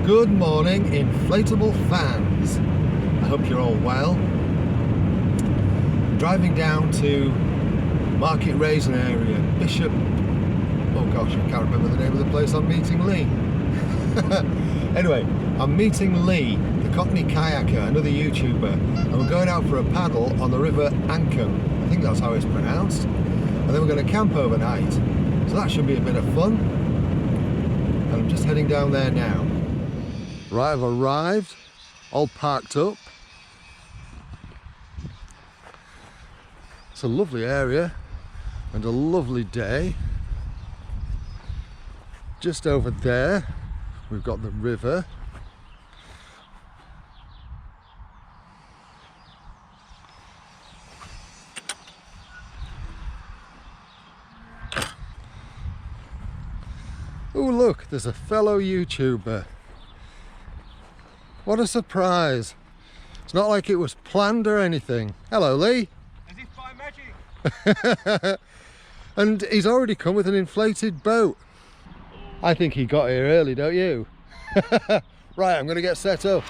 Good morning, inflatable fans. I hope you're all well. Driving down to Market Raisin area, Bishop. Oh gosh, I can't remember the name of the place I'm meeting Lee. Anyway, I'm meeting Lee, the Cockney Kayaker, another YouTuber, and we're going out for a paddle on the River Ancholme. I think that's how it's pronounced. And then we're going to camp overnight. So that should be a bit of fun. And I'm just heading down there now. Right, I've arrived, all parked up. It's a lovely area and a lovely day. Just over there, we've got the river. Oh look, there's a fellow YouTuber. What a surprise. It's not like it was planned or anything. Hello, Lee. As if by magic. And he's already come with an inflated boat. I think he got here early, don't you? Right, I'm going to get set up.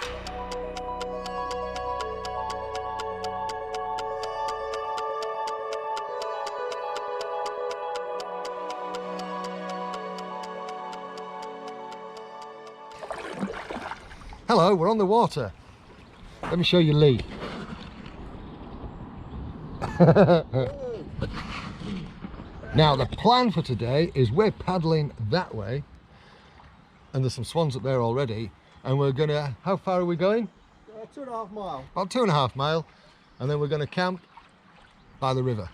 Hello, we're on the water. Let me show you Lee. Now the plan for today is we're paddling that way, and there's some swans up there already, and we're gonna, how far are we going? 2.5 miles. About 2.5 miles, and then we're gonna camp by the river.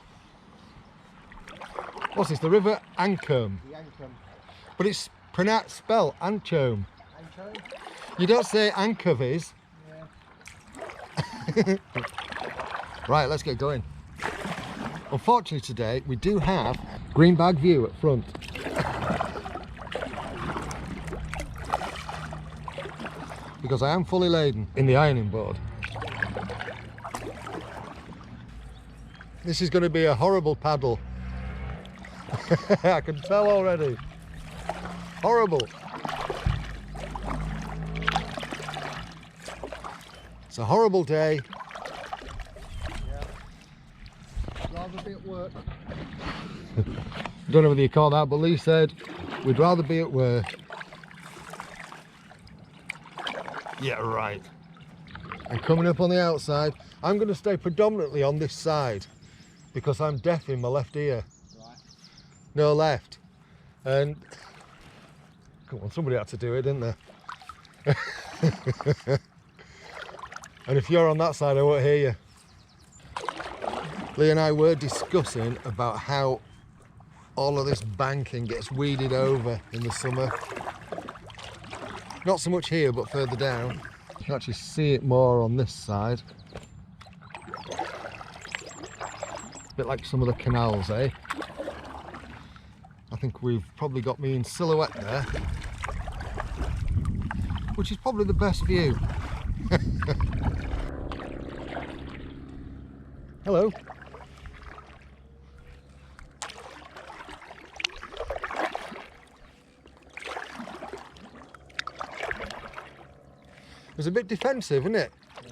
What's this, the River Ancholme? The Ancholme. But it's pronounced, spelled Ancholme. Ancholme? You don't say anchovies. Yeah. Right, let's get going. Unfortunately today we do have green bag view at front. Because I am fully laden in the ironing board. This is going to be a horrible paddle. I can tell already. Horrible. It's a horrible day. Rather be at work. Don't know whether you call that, but Lee said we'd rather be at work. Yeah, right. And coming up on the outside, I'm going to stay predominantly on this side because I'm deaf in my left ear. Right. No left. And come on, somebody had to do it, didn't they? And if you're on that side, I won't hear you. Lee and I were discussing about how all of this banking gets weeded over in the summer. Not so much here, but further down. You can actually see it more on this side. A bit like some of the canals, eh? I think we've probably got me in silhouette there, which is probably the best view. Hello. It's a bit defensive, isn't it? Yeah.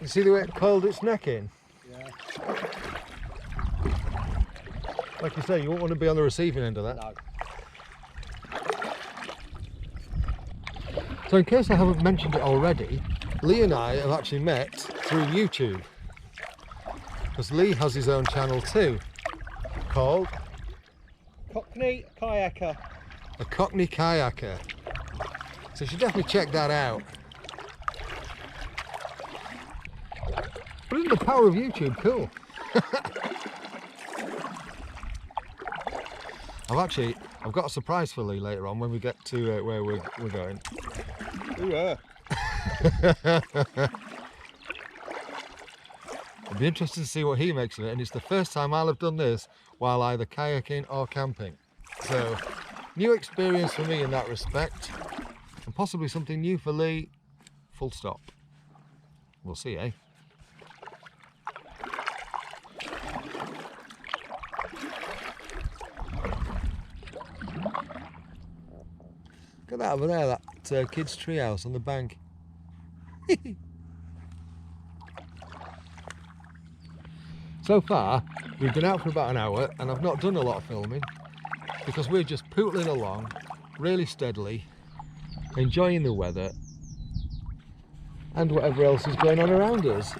You see the way it curled its neck in? Yeah. Like you say, you won't want to be on the receiving end of that. No. So in case I haven't mentioned it already, Lee and I have actually met through YouTube. Because Lee has his own channel too, called Cockney Kayaker. a Cockney Kayaker. So you should definitely check that out. But isn't the power of YouTube cool? I've got a surprise for Lee later on when we get to where we're going. Yeah. I'll be interested to see what he makes of it, and it's the first time I'll have done this while either kayaking or camping. So, new experience for me in that respect, and possibly something new for Lee, full stop. We'll see, eh? Look at that over there, that kids' treehouse on the bank. So far, we've been out for about an hour and I've not done a lot of filming because we're just pootling along really steadily, enjoying the weather and whatever else is going on around us.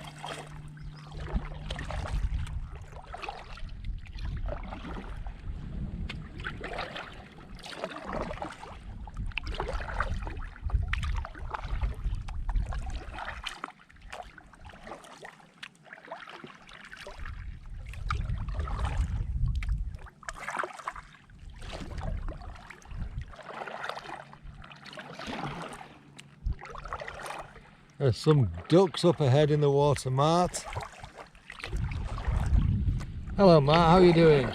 There's some ducks up ahead in the water, Mart. Hello, Mart, how are you doing?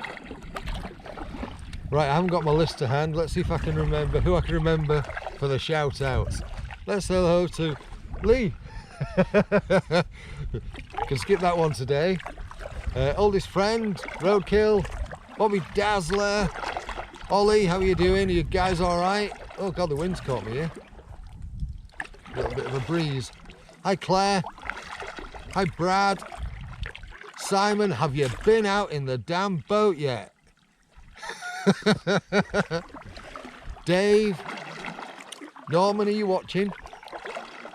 Right, I haven't got my list to hand. Let's see if I can remember who I can remember for the shout outs. Let's say hello to Lee. Can skip that one today. Oldest friend, Roadkill, Bobby Dazzler, Ollie, how are you doing? Are you guys alright? Oh god, the wind's caught me here. A little bit of a breeze. Hi Claire. Hi Brad. Simon, have you been out in the damn boat yet? Dave. Norman, are you watching?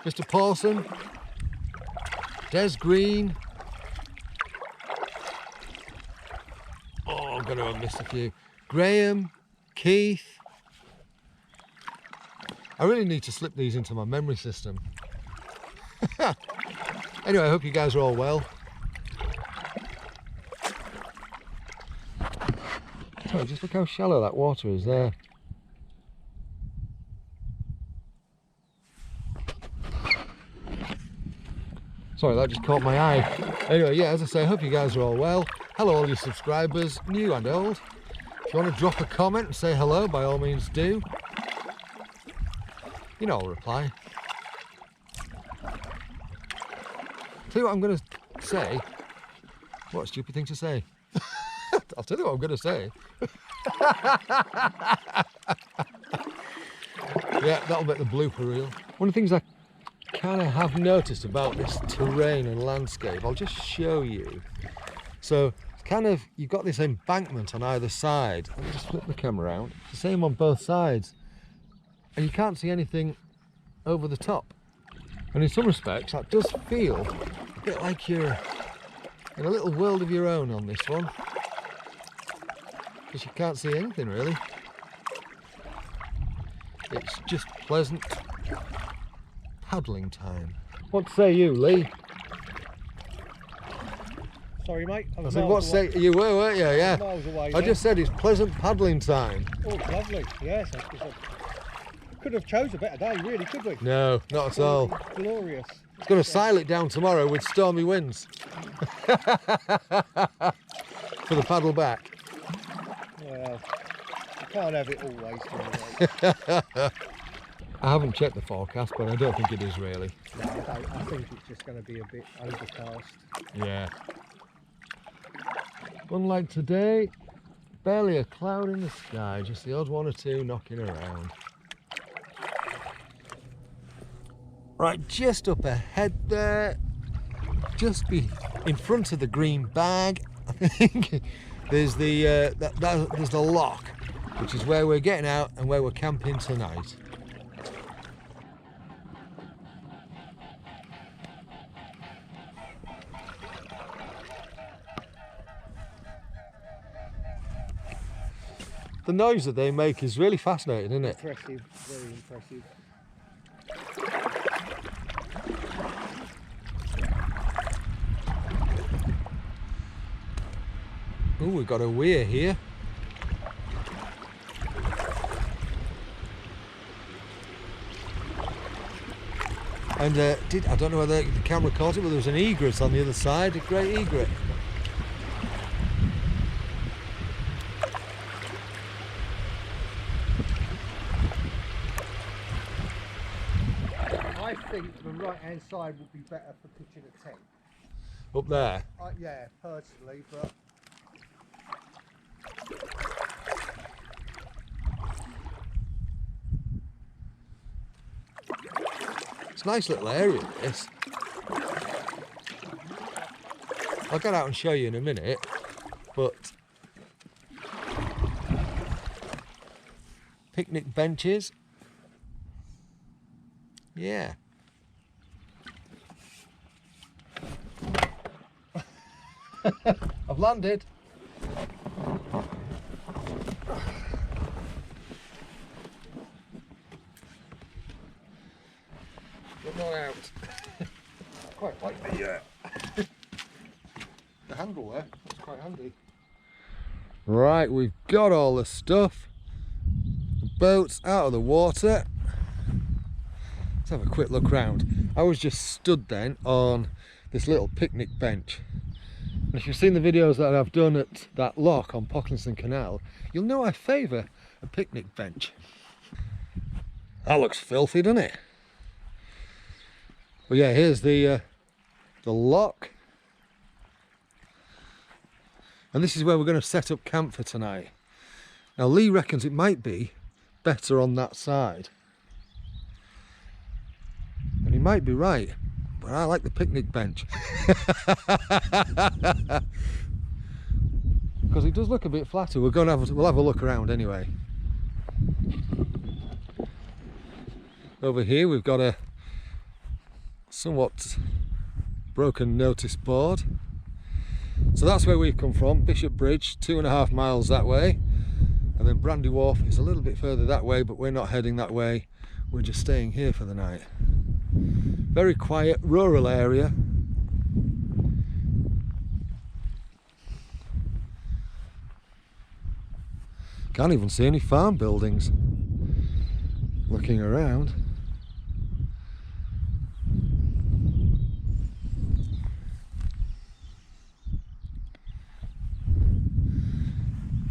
Mr. Pawson. Des Green. Oh, I'm going to have missed a few. Graham. Keith. I really need to slip these into my memory system. Anyway, I hope you guys are all well. Sorry, just look how shallow that water is there. Sorry, that just caught my eye. Anyway, yeah, as I say, I hope you guys are all well. Hello all your subscribers, new and old. If you want to drop a comment and say hello, by all means do. You know I'll reply. Tell you what I'm going to say. What a stupid thing to say. I'll tell you what I'm going to say. Yeah, that'll make the blooper reel. One of the things I kind of have noticed about this terrain and landscape, I'll just show you. So, it's kind of, you've got this embankment on either side. Let me just flip the camera around. It's the same on both sides. And you can't see anything over the top. And in some respects, that does feel a bit like you're in a little world of your own on this one. Because you can't see anything really. It's just pleasant paddling time. What say you, Lee? Sorry, mate. I said, what say you were, weren't you? Yeah. Miles away, I just said it's pleasant paddling time. Oh, it's lovely. Yes. Couldn't have chose a better day, really, could we? No, not at all. Glorious. It's going to sail it down tomorrow with stormy winds. For the paddle back. Well, you can't have it always. Anyway. I haven't checked the forecast, but I don't think it is really. No, I think it's just going to be a bit overcast. Yeah. Unlike today, barely a cloud in the sky, just the odd one or two knocking around. Right, just up ahead there, just be in front of the green bag, I think there's the there's the lock, which is where we're getting out and where we're camping tonight. The noise that they make is really fascinating, isn't it? Impressive, very impressive. Oh, we've got a weir here. And I don't know whether the camera caught it, but there was an egret on the other side, a great egret. I think the right-hand side would be better for pitching a tent. Up there? Yeah, personally, but... It's a nice little area, this. I'll get out and show you in a minute, but picnic benches. Yeah. I've landed. But not out. Quite like the handle there. That's quite handy. Right, we've got all the stuff. The boat's out of the water. Let's have a quick look round. I was just stood then on this little picnic bench. And if you've seen the videos that I've done at that lock on Pocklinson Canal, you'll know I favour a picnic bench. That looks filthy, doesn't it? But yeah, here's the lock. And this is where we're going to set up camp for tonight. Now Lee reckons it might be better on that side. And he might be right, but I like the picnic bench. Because it does look a bit flatter. We'll have a look around anyway. Over here we've got a somewhat broken notice board. So that's where we've come from, Bishop Bridge, 2.5 miles that way. And then Brandy Wharf is a little bit further that way, but we're not heading that way. We're just staying here for the night. Very quiet, rural area. Can't even see any farm buildings. Looking around.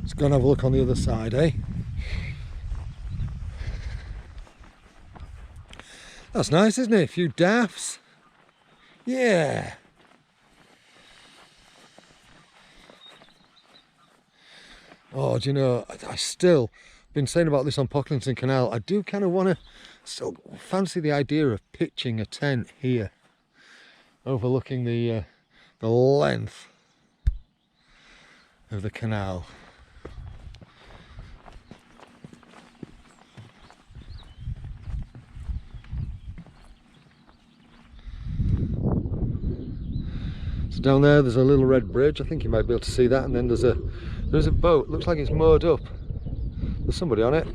Let's go and have a look on the other side, eh? That's nice, isn't it? A few daffs. Yeah. Oh, do you know, I still been saying about this on Pocklinson Canal. I do kind of want to still fancy the idea of pitching a tent here, overlooking the length of the canal. So down there's a little red bridge. I think you might be able to see that, and then there's a boat. Looks like it's moored up. There's somebody on it.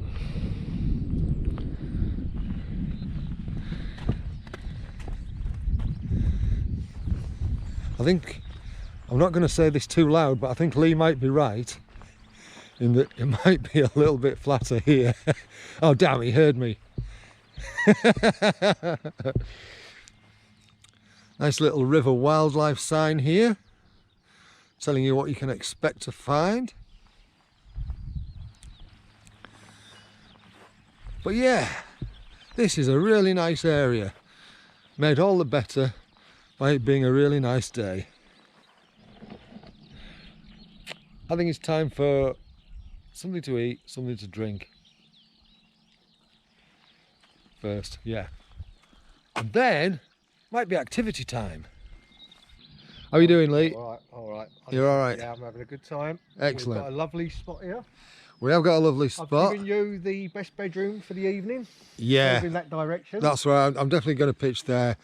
I think, I'm not going to say this too loud, but I think Lee might be right in that it might be a little bit flatter here. Oh damn, he heard me. Nice little river wildlife sign here, telling you what you can expect to find. But yeah, this is a really nice area, made all the better by it being a really nice day. I think it's time for something to eat, something to drink first, yeah. And then might be activity time. How are you doing, Lee? All right, all right. You're all right? Yeah, I'm having a good time. Excellent. We've got a lovely spot here. We have got a lovely spot. I've given you the best bedroom for the evening. Yeah. In that direction. That's right. I'm definitely going to pitch there.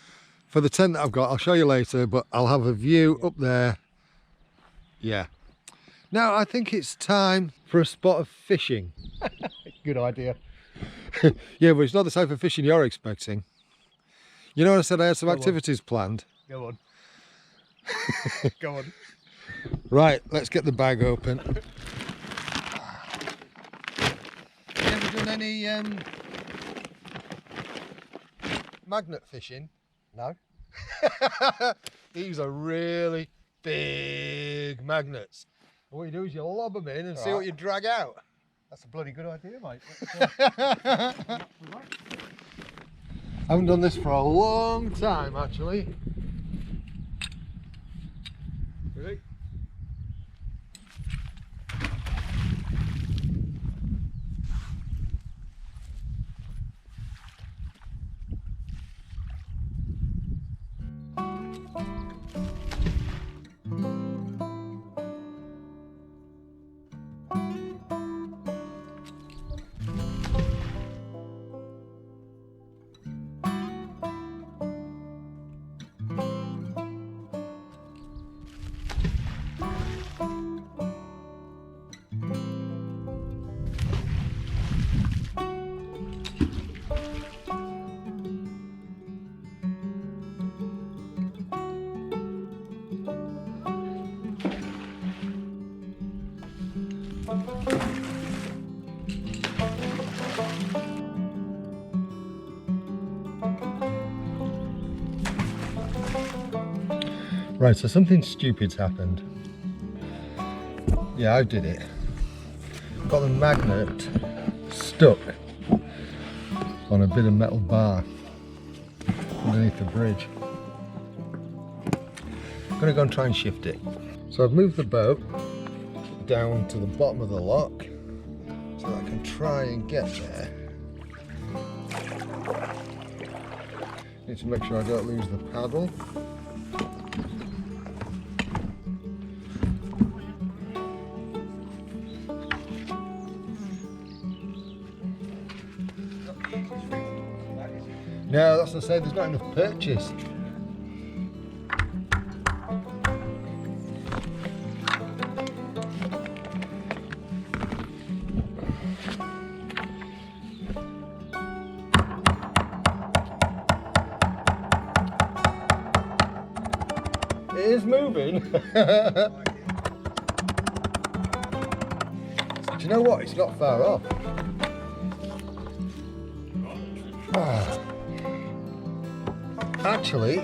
For the tent that I've got, I'll show you later, but I'll have a view up there. Yeah. Now, I think it's time for a spot of fishing. Good idea. Yeah, but it's not the type of fishing you're expecting. You know, I said I had some Go on. activities planned. Go on. Go on. Right, let's get the bag open. You ever done any magnet fishing? No. These are really big magnets. And what you do is you lob them in and see what you drag out. That's a bloody good idea, mate. I haven't done this for a long time, actually. Ready? Right, so something stupid's happened. Yeah, I did it. Got the magnet stuck on a bit of metal bar underneath the bridge. I'm gonna go and try and shift it. So I've moved the boat down to the bottom of the lock so that I can try and get there. Need to make sure I don't lose the paddle. No, that's what I say, there's not enough purchase. It is moving. Do you know what? It's not far off. Ah. Actually,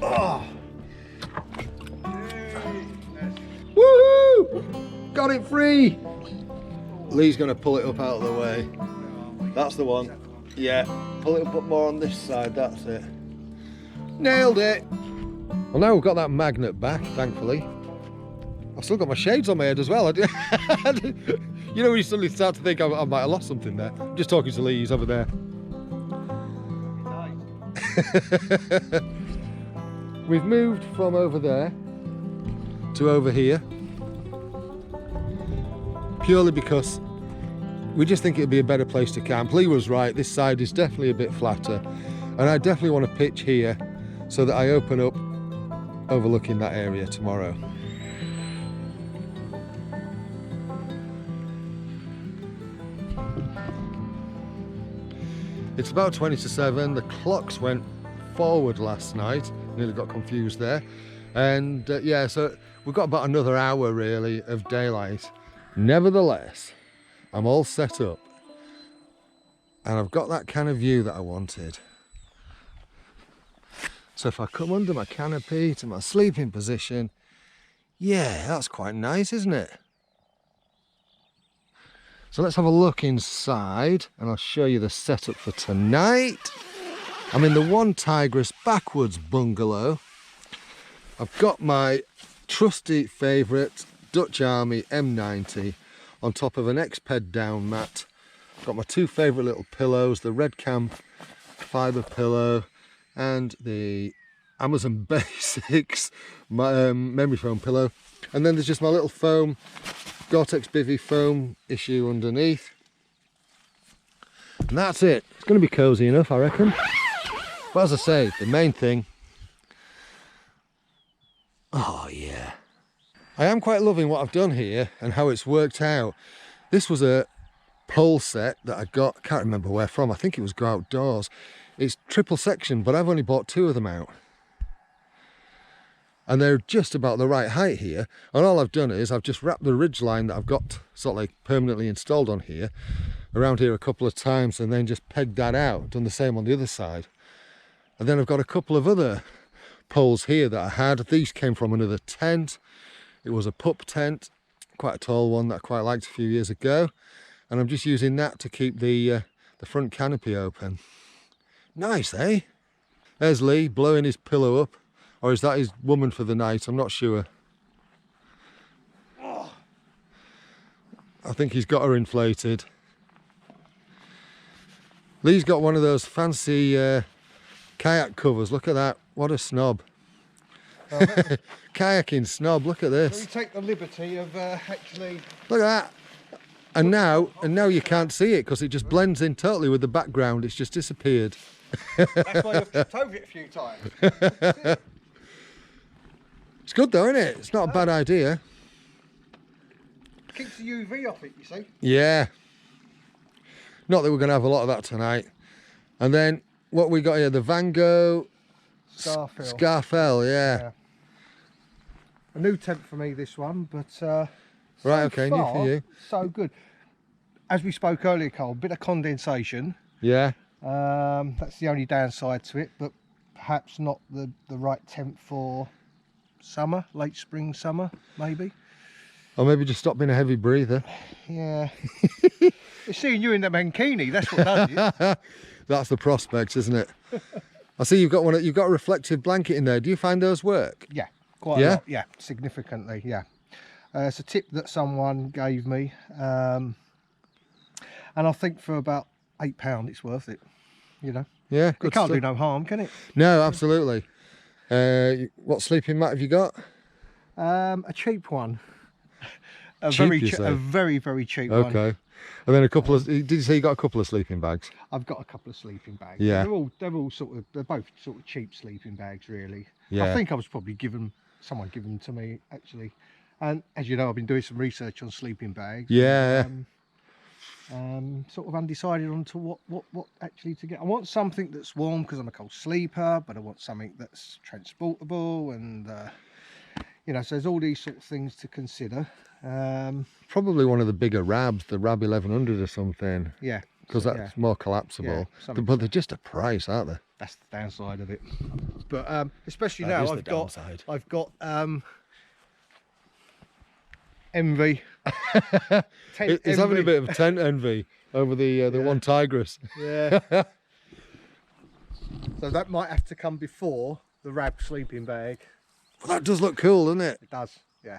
oh. Woohoo! Got it free! Lee's going to pull it up out of the way. That's the one. Yeah, pull it up more on this side, that's it. Nailed it! Well, now we've got that magnet back, thankfully. I've still got my shades on my head as well. You know when you suddenly start to think I might have lost something there. I'm just talking to Lee, he's over there. We've moved from over there to over here purely because we just think it'd be a better place to camp. Lee was right, this side is definitely a bit flatter, and I definitely want to pitch here so that I open up overlooking that area tomorrow. It's about 20 to 7. The clocks went forward last night. Nearly got confused there. And yeah, so we've got about another hour really of daylight. Nevertheless, I'm all set up. And I've got that kind of view that I wanted. So if I come under my canopy to my sleeping position, yeah, that's quite nice, isn't it? So let's have a look inside and I'll show you the setup for tonight. I'm in the One Tigress backwoods bungalow. I've got my trusty favourite Dutch Army M90 on top of an X-Ped down mat. I've got my two favourite little pillows, the Red Cam fibre pillow and the Amazon Basics memory foam pillow. And then there's just my little foam Gore-Tex Bivy foam issue underneath. And that's it. It's going to be cosy enough, I reckon. But as I say, the main thing... Oh, yeah. I am quite loving what I've done here and how it's worked out. This was a pole set that I got, I can't remember where from. I think it was Go Outdoors. It's triple section, but I've only bought two of them out. And they're just about the right height here. And all I've done is I've just wrapped the ridge line that I've got sort of like permanently installed on here, around here a couple of times, and then just pegged that out. Done the same on the other side. And then I've got a couple of other poles here that I had. These came from another tent. It was a pup tent, quite a tall one that I quite liked a few years ago. And I'm just using that to keep the front canopy open. Nice, eh? There's Lee blowing his pillow up. Or is that his woman for the night? I'm not sure. I think he's got her inflated. Lee's got one of those fancy kayak covers. Look at that. What a snob. Kayaking snob. Look at this. We take the liberty of actually... Look at that. And now you can't see it because it just blends in totally with the background. It's just disappeared. That's why you've tipped over it a few times. It's good though, isn't it? It's not a bad idea. Keeps the UV off it, you see. Yeah. Not that we're going to have a lot of that tonight. And then what we got here, the Van Gogh Scarfell, yeah. A new tent for me, this one, but right, okay, new for you. So good. as we spoke earlier, Cole, a bit of condensation. Yeah. That's the only downside to it, but perhaps not the right temp for summer, late spring, summer, maybe. Or maybe just stop being a heavy breather. Yeah. It's seeing you in the mankini, that's what does it. That's the prospects, isn't it? I see you've got a reflective blanket in there. Do you find those work? Yeah, quite a lot, yeah, significantly, yeah. It's a tip that someone gave me, and I think for about £8 it's worth it, you know. Yeah, It can't do no harm, can it? No, absolutely. What sleeping mat have you got? A cheap one. A Cheap, very, very cheap one. Okay. And then a couple of, did you say you got a couple of sleeping bags? I've got a couple of sleeping bags. Yeah. They're both sort of cheap sleeping bags, really. Yeah. I think I was probably someone given them to me, actually. And as you know, I've been doing some research on sleeping bags. Yeah. Sort of undecided on to what actually to get. I want something that's warm because I'm a cold sleeper, but I want something that's transportable, and you know, so there's all these sort of things to consider. Probably one of the bigger Rabs, the Rab 1100 or something. Yeah. Because that's more collapsible. Yeah, but they're just a price, aren't they? That's the downside of it. But especially That now, is the downside. I've got envy. He's having a bit of tent envy over the one Tigris. Yeah. So that might have to come before the Rab sleeping bag. Well, that does look cool, doesn't it? It does. Yeah.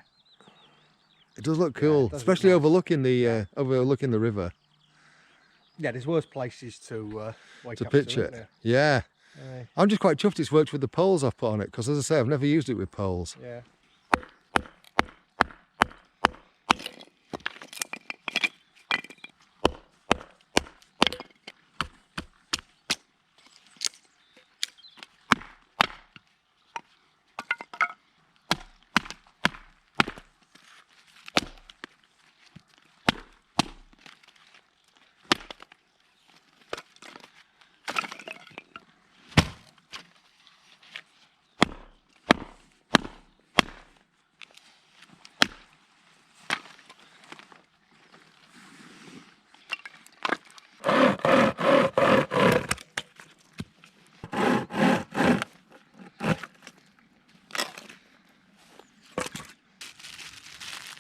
It does look cool, especially look nice. overlooking the river. Yeah, there's worse places to wake up pitch to, it. isn't there? Yeah. I'm just quite chuffed it's worked with the poles I've put on it, because as I say, I've never used it with poles. Yeah.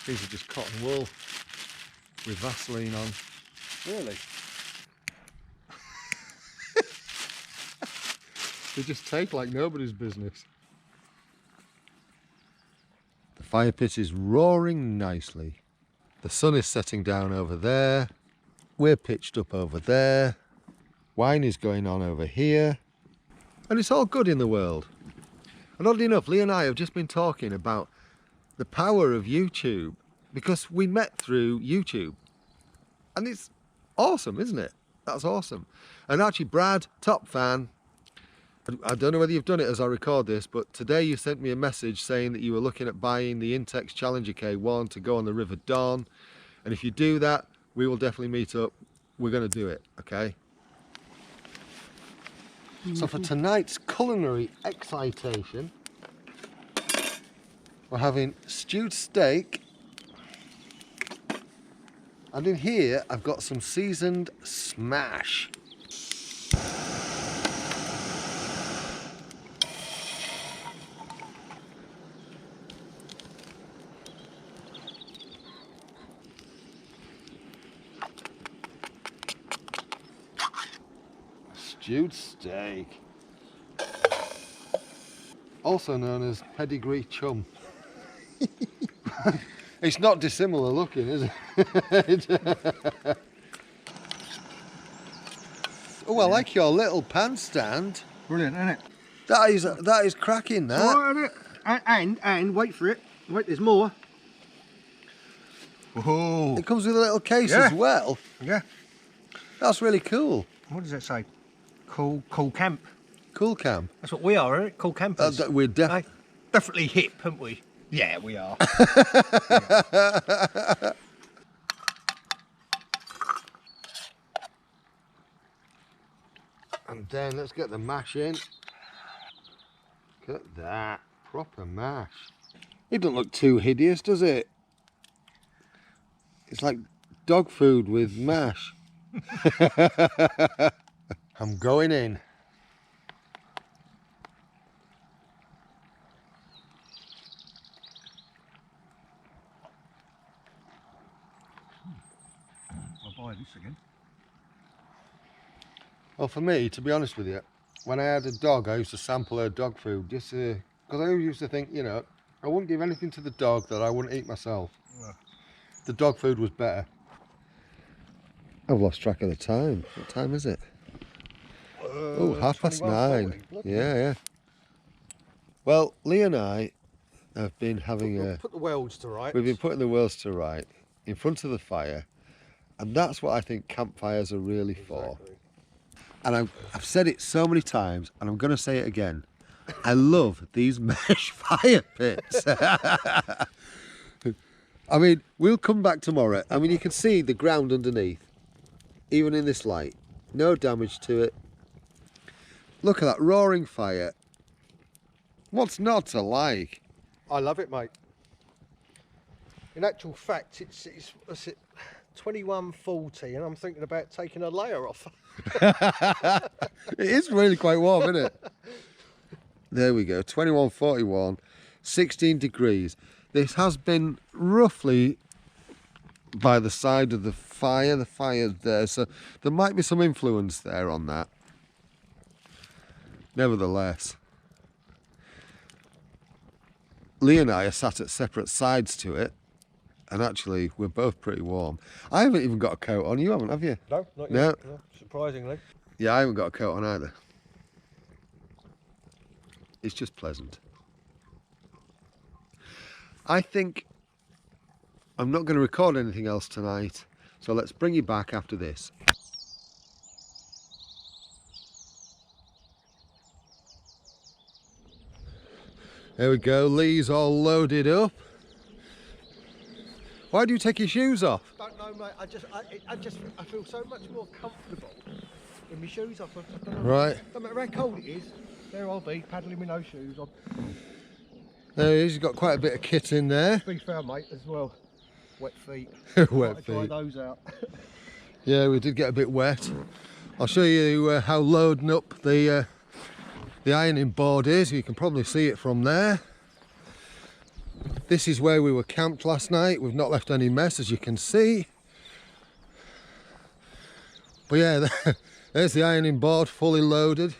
These are just cotton wool with Vaseline on. Really? They just take like nobody's business. The fire pit is roaring nicely. The sun is setting down over there. We're pitched up over there. Wine is going on over here. And it's all good in the world. And oddly enough, Lee and I have just been talking about the power of YouTube, because we met through YouTube. And it's awesome, isn't it? That's awesome. And actually, Brad, top fan. I don't know whether you've done it as I record this, but today you sent me a message saying that you were looking at buying the Intex Challenger K1 to go on the River Don. And if you do that, we will definitely meet up. We're going to do it, okay? So for tonight's culinary excitation, we're having stewed steak. And in here, I've got some seasoned smash. Stewed steak. Also known as pedigree chum. It's not dissimilar looking, is it? Oh, I like your little pan stand. Brilliant, isn't it? That is cracking, that. All right, isn't it? And wait for it. Wait, there's more. Oh. It comes with a little case as well. Yeah. That's really cool. What does it say? Cool camp. Cool cam. That's what we are, isn't it? Cool campers. We're definitely hip, haven't we? Yeah, we are. And then let's get the mash in. Look at that. Proper mash. It doesn't look too hideous, does it? It's like dog food with mash. I'm going in. I'll buy this again. Well, for me, to be honest with you, when I had a dog, I used to sample her dog food just because I always used to think, you know, I wouldn't give anything to the dog that I wouldn't eat myself. Yeah. The dog food was better. I've lost track of the time. What time is it? Oh, 9:30. Yeah. Well, Lee and I have been having Put the worlds to rights. we've been putting the worlds to right in front of the fire, and that's what I think campfires are really for. And I've said it so many times, and I'm going to say it again. I love these mesh fire pits. I mean, we'll come back tomorrow. I mean, you can see the ground underneath, even in this light. No damage to it. Look at that roaring fire. What's not to like? I love it, mate. In actual fact, it's 21:40, and I'm thinking about taking a layer off. It is really quite warm, isn't it? There we go, 21:41, 16 degrees. This has been roughly by the side of the fire. The fire's there, so there might be some influence there on that. Nevertheless, Lee and I are sat at separate sides to it, and actually we're both pretty warm. I haven't even got a coat on. You haven't, have you? No, not yet. No. No, surprisingly. Yeah, I haven't got a coat on either. It's just pleasant. I think I'm not going to record anything else tonight, so let's bring you back after this. There we go, Lee's all loaded up. Why do you take your shoes off? Don't know, mate. I feel so much more comfortable with my shoes off. I don't know. Right. No matter how cold it is, there I'll be paddling with no shoes on. There he is, he's got quite a bit of kit in there. To be fair, mate, as well. Wet feet. Wet Dry feet. those out. Yeah, we did get a bit wet. I'll show you how loading up the ironing board is. You can probably see it from there. This is where we were camped last night. We've not left any mess, as you can see. But yeah, there's the ironing board fully loaded.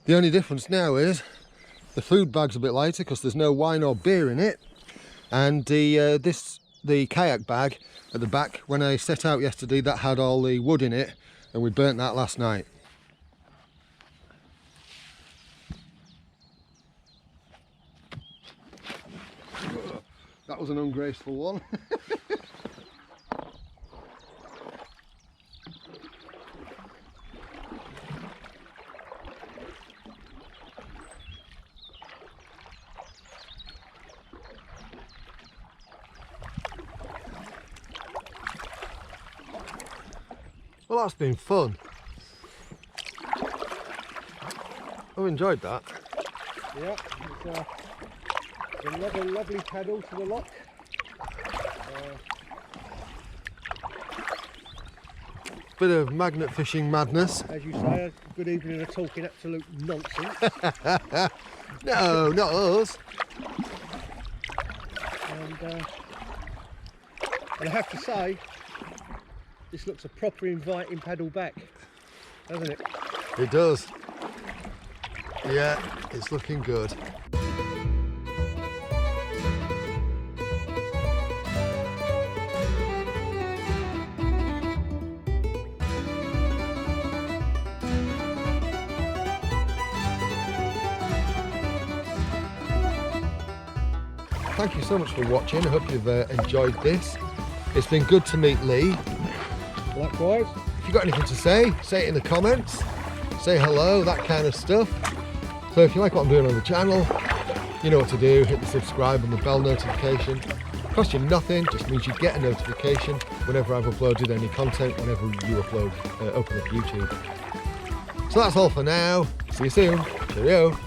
The only difference now is the food bag's a bit lighter because there's no wine or beer in it. And the kayak bag at the back, when I set out yesterday, that had all the wood in it, and we burnt that last night. That was an ungraceful one. Well, that's been fun. I've enjoyed that. Yeah, it's another lovely paddle to the lock. Bit of magnet fishing madness. As you say, a good evening of talking absolute nonsense. No, not us. And I have to say, this looks a proper inviting paddle back, doesn't it? It does. Yeah, it's looking good. Thank you so much for watching. I hope you've enjoyed this. It's been good to meet Lee. Likewise. If you've got anything to say it in the comments. Say hello, that kind of stuff. So if you like what I'm doing on the channel, you know what to do. Hit the subscribe and the bell notification. Costs you nothing, just means you get a notification whenever I've uploaded any content, whenever you open up YouTube. So that's all for now. See you soon. Cheerio.